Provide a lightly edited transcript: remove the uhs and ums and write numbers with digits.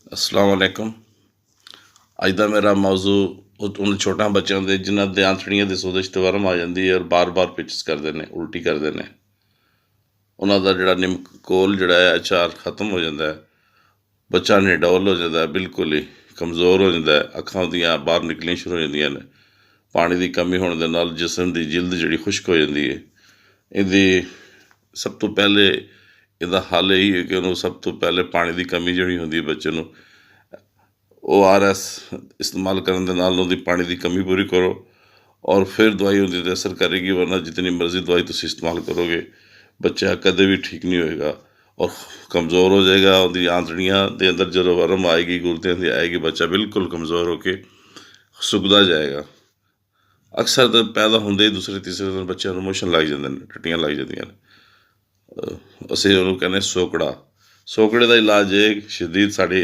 अस्सलाम वालेकुम। ਅੱਜ ਦਾ ਮੇਰਾ ਮੌਜ਼ੂ ਉਹਨਾਂ ਛੋਟਾ ਬੱਚਿਆਂ ਦੇ ਜਿਨ੍ਹਾਂ ਦੇ ਆਂਥੜੀਆਂ ਦੀ ਸੋਜ਼ਸ਼ ਤੇ ਵਰਮ ਆ ਜਾਂਦੀ ਹੈ ਔਰ ਬਾਰ-ਬਾਰ ਪਿਚਸ ਕਰਦੇ ਨੇ, ਉਲਟੀ ਕਰਦੇ ਨੇ। ਉਹਨਾਂ ਦਾ ਜਿਹੜਾ ਨਿਮਕੋਲ ਜਿਹੜਾ ਹੈ ਅਚਾਰ ਖਤਮ ਹੋ ਜਾਂਦਾ ਹੈ। ਬੱਚਾ ਨਿਡੋਲ ਹੋ ਜਾਂਦਾ ਹੈ, ਬਿਲਕੁਲ ਹੀ ਕਮਜ਼ੋਰ ਹੋ ਜਾਂਦਾ ਹੈ, ਅੱਖਾਂ ਉਹਦੀਆਂ ਬਾਹਰ ਨਿਕਲਣੀਆਂ ਸ਼ੁਰੂ ਹੋ ਜਾਂਦੀਆਂ ਨੇ। ਪਾਣੀ ਦੀ ਕਮੀ ਹੋਣ ਦੇ ਨਾਲ ਜਿਸਮ ਦੀ ਜਿਲਦ ਜਿਹੜੀ ਖੁਸ਼ਕ ਹੋ ਜਾਂਦੀ ਹੈ। ਇਹਦੀ ਸਭ ਤੋਂ ਪਹਿਲੇ ਇਹਦਾ ਹੱਲ ਇਹੀ ਹੈ ਕਿ ਉਹਨੂੰ ਸਭ ਤੋਂ ਪਹਿਲੇ ਪਾਣੀ ਦੀ ਕਮੀ ਜਿਹੜੀ ਹੁੰਦੀ ਹੈ ਬੱਚੇ ਨੂੰ ORS ਇਸਤੇਮਾਲ ਕਰਨ ਦੇ ਨਾਲ ਉਹਦੀ ਪਾਣੀ ਦੀ ਕਮੀ ਪੂਰੀ ਕਰੋ ਔਰ ਫਿਰ ਦਵਾਈ ਉਹਦੇ 'ਤੇ ਅਸਰ ਕਰੇਗੀ। ਵਰਨਾ ਜਿਤਨੀ ਮਰਜ਼ੀ ਦਵਾਈ ਤੁਸੀਂ ਇਸਤੇਮਾਲ ਕਰੋਗੇ ਬੱਚਾ ਕਦੇ ਵੀ ਠੀਕ ਨਹੀਂ ਹੋਏਗਾ ਔਰ ਕਮਜ਼ੋਰ ਹੋ ਜਾਏਗਾ। ਉਹਦੀ ਆਂਤੜੀਆਂ ਦੇ ਅੰਦਰ ਜਦੋਂ ਵਰਮ ਆਏਗੀ, ਗੁਰਦਿਆਂ ਦੀ ਆਏਗੀ, ਬੱਚਾ ਬਿਲਕੁਲ ਕਮਜ਼ੋਰ ਹੋ ਕੇ ਸੁੱਕਦਾ ਜਾਏਗਾ। ਅਕਸਰ ਤਾਂ ਪੈਦਾ ਹੁੰਦੇ ਹੀ ਦੂਸਰੇ ਤੀਸਰੇ ਦਿਨ ਬੱਚਿਆਂ ਨੂੰ ਮੋਸ਼ਨ ਲੱਗ ਜਾਂਦੇ ਨੇ, ਟੱਟੀਆਂ ਲੱਗ ਜਾਂਦੀਆਂ ਨੇ। ਅਸੀਂ ਉਹਨੂੰ ਕਹਿੰਦੇ ਸੋਕੜਾ। ਸੋਕੜੇ ਦਾ ਇਲਾਜ ਇਹ ਸ਼ਦੀਦ ਸਾਡੇ